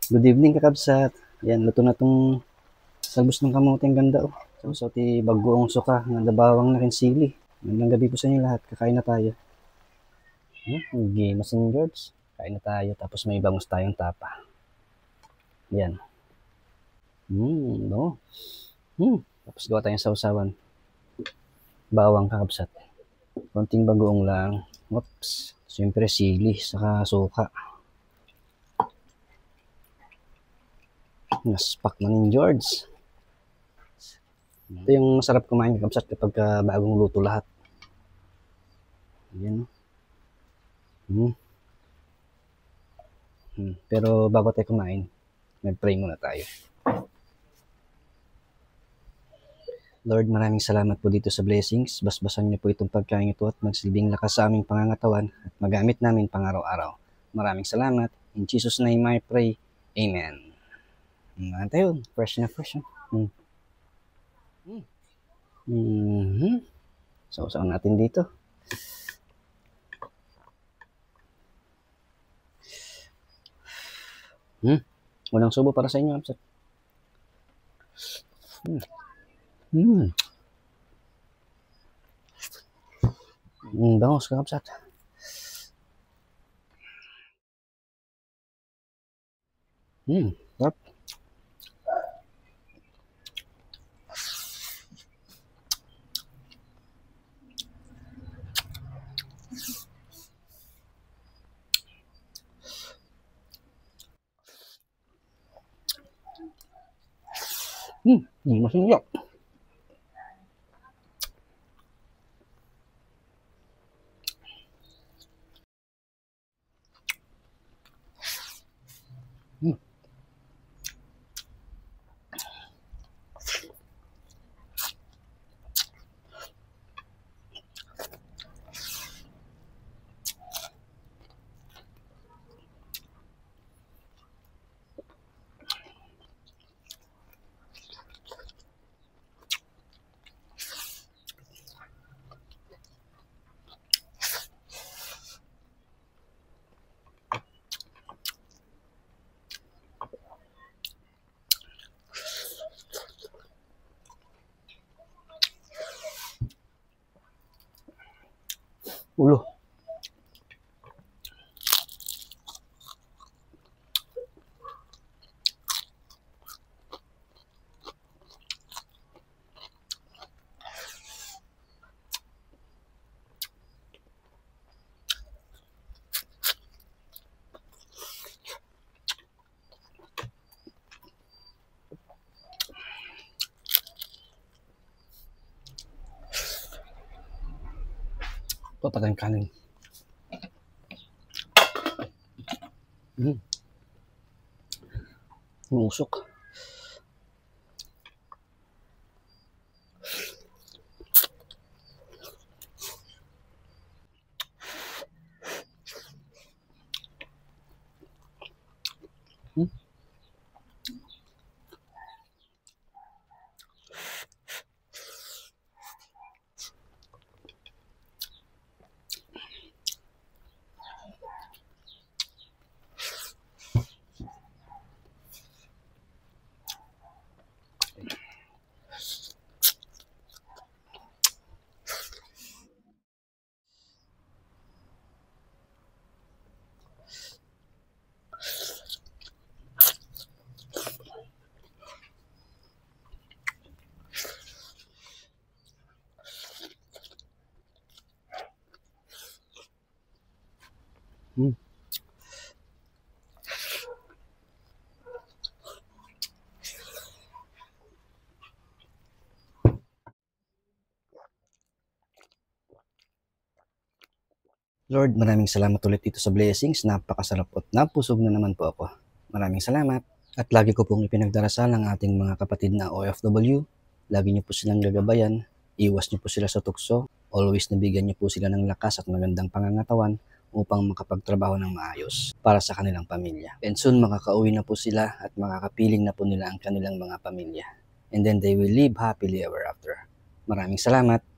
Good evening kakabsat. Yan, luto na tong salbos ng kamote. Ang ganda oh. So, ti bagoong suka, nga dabawang na rin sili. Magandang gabi po sa inyo lahat. Kakain na tayo. Game St. George. Kain na tayo. Tapos may bangus tayong tapa. Yan. No. Tapos gawa tayong sausawan. Bawang kakabsat. Konting bagoong lang. Oops. Siyempre sili, saka suka. Naspak na ni George. Ito yung masarap kumain kakabsat kapag bagong luto lahat. Yan. Pero bago tayo kumain, mag-pray muna tayo. Lord, maraming salamat po dito sa blessings. Basbasan niyo po itong pagkain ito at magsilbing lakas sa aming pangangatawan at magamit namin pang-araw-araw. Maraming salamat. In Jesus' name I pray. Amen. Ano tayo? Fresh na fresh. Sausawan natin dito. Walang subo para sa inyo. Bangos kakabsat. Sarap. Masarap. Ulo. Papatang kanin. Musok. Lord, maraming salamat ulit dito sa blessings. Napakasarap at napusog na naman po ako. Maraming salamat. At lagi ko pong ipinagdarasal ang ating mga kapatid na OFW. Lagi niyo po silang gagabayan. Iwas niyo po sila sa tukso. Always nabigyan niyo po sila ng lakas at magandang pangangatawan upang makapagtrabaho ng maayos para sa kanilang pamilya. And soon makakauwi na po sila at makakapiling na po nila ang kanilang mga pamilya. And then they will live happily ever after. Maraming salamat.